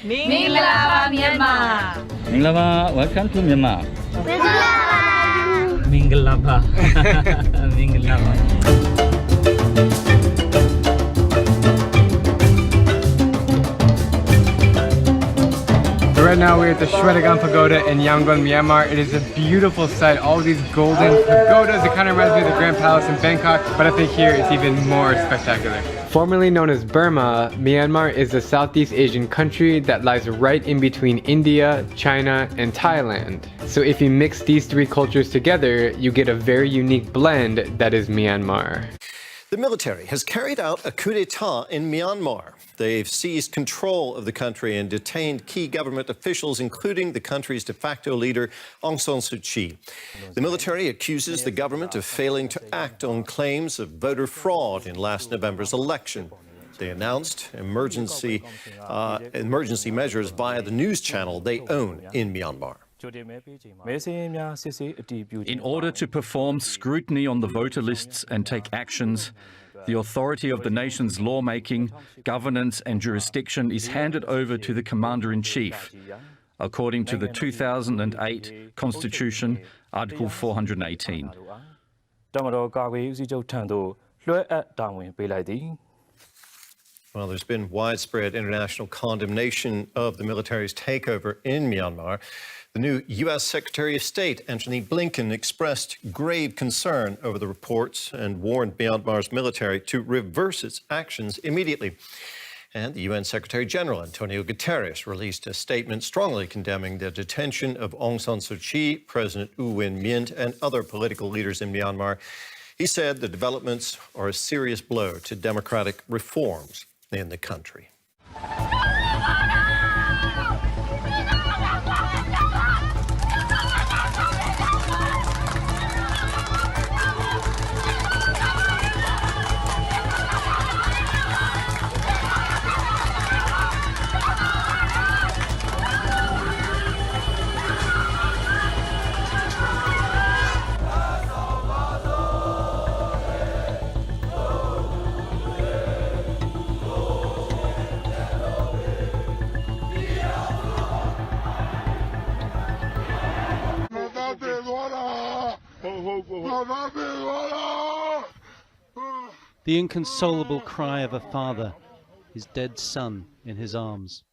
Myanmar. Myanmar, welcome to Myanmar. Mingalaba. Mingalaba. Right now we're at the Shwedagon Pagoda in Yangon, Myanmar. It is a beautiful sight. All these golden pagodas. It kind of reminds me of the Grand Palace in Bangkok, but I think here it's even more spectacular. Formerly known as Burma, Myanmar is a Southeast Asian country that lies right in between India, China, and Thailand. So if you mix these three cultures together, you get a very unique blend that is Myanmar. The military has carried out a coup d'etat in Myanmar. They've seized control of the country and detained key government officials, including the country's de facto leader, Aung San Suu Kyi. The military accuses the government of failing to act on claims of voter fraud in last November's election. They announced emergency measures via the news channel they own in Myanmar. In order to perform scrutiny on the voter lists and take actions, the authority of the nation's lawmaking, governance and jurisdiction is handed over to the Commander-in-Chief, according to the 2008 Constitution, Article 418. Well, there's been widespread international condemnation of the military's takeover in Myanmar. The new U.S. Secretary of State, Antony Blinken, expressed grave concern over the reports and warned Myanmar's military to reverse its actions immediately. And the UN Secretary General, Antonio Guterres, released a statement strongly condemning the detention of Aung San Suu Kyi, President U Win Myint, and other political leaders in Myanmar. He said the developments are a serious blow to democratic reforms in the country. The inconsolable cry of a father, his dead son in his arms.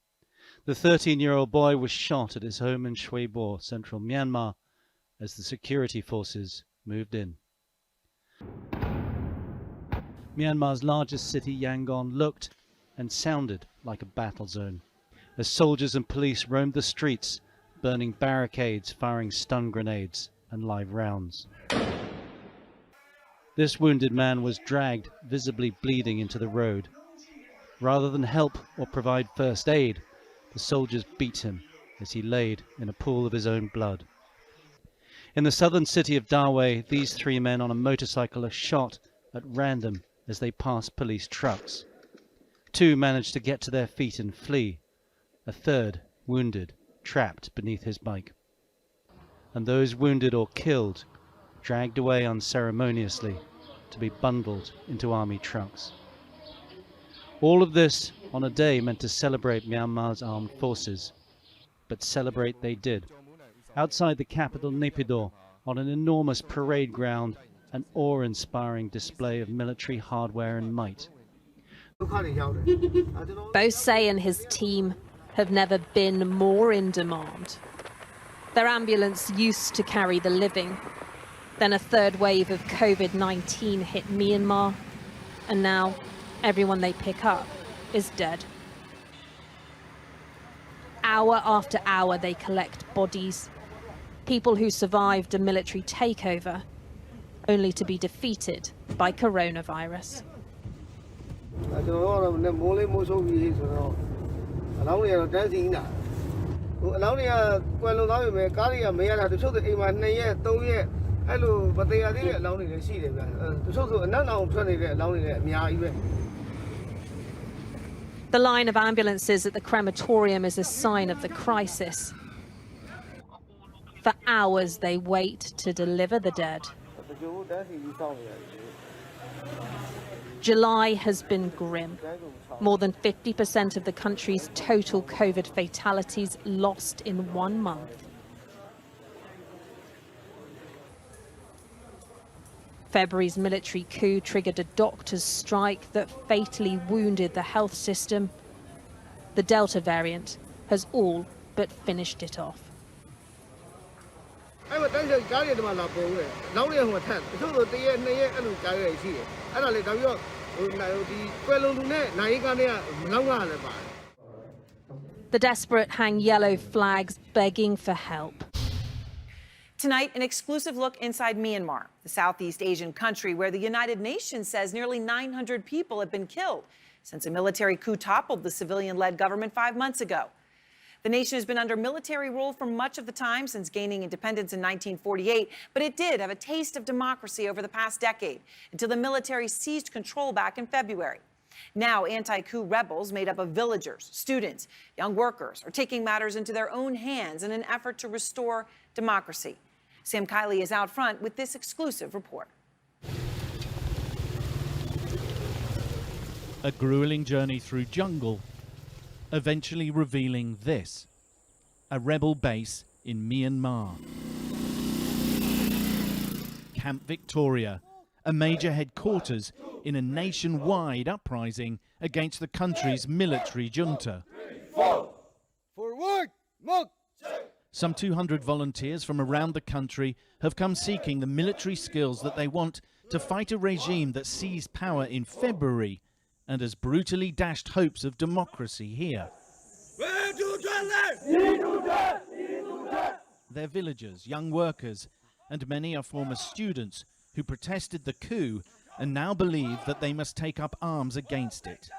The 13-year-old boy was shot at his home in Hwee-bo, central Myanmar, as the security forces moved in. Myanmar's largest city, Yangon, looked and sounded like a battle zone, as soldiers and police roamed the streets, burning barricades, firing stun grenades and live rounds. This wounded man was dragged, visibly bleeding, into the road. Rather than help or provide first aid, the soldiers beat him as he laid in a pool of his own blood. In the southern city of Dawei, these three men on a motorcycle are shot at random as they pass police trucks. Two managed to get to their feet and flee. A third, wounded, trapped beneath his bike. And those wounded or killed, dragged away unceremoniously to be bundled into army trucks. All of this on a day meant to celebrate Myanmar's armed forces. But celebrate they did. Outside the capital Naypyidaw, on an enormous parade ground, an awe-inspiring display of military hardware and might. Bose and his team have never been more in demand. Their ambulance used to carry the living. Then a third wave of COVID-19 hit Myanmar, and now everyone they pick up is dead. Hour after hour they collect bodies, people who survived a military takeover, only to be defeated by coronavirus. The line of ambulances at the crematorium is a sign of the crisis. For hours they wait to deliver the dead. July has been grim. More than 50% of the country's total COVID fatalities lost in 1 month. February's military coup triggered a doctors' strike that fatally wounded the health system. The Delta variant has all but finished it off. The desperate hang yellow flags begging for help. Tonight, an exclusive look inside Myanmar, the Southeast Asian country where the United Nations says nearly 900 people have been killed since a military coup toppled the civilian-led government 5 months ago. The nation has been under military rule for much of the time since gaining independence in 1948, but it did have a taste of democracy over the past decade until the military seized control back in February. Now, anti-coup rebels made up of villagers, students, young workers are taking matters into their own hands in an effort to restore democracy. Sam Kiley is out front with this exclusive report. A grueling journey through jungle, eventually revealing this: a rebel base in Myanmar. Camp Victoria, a major headquarters in a nationwide uprising against the country's military junta. Forward! March! Some 200 volunteers from around the country have come seeking the military skills that they want to fight a regime that seized power in February and has brutally dashed hopes of democracy here. They're villagers, young workers, and many are former students who protested the coup and now believe that they must take up arms against it.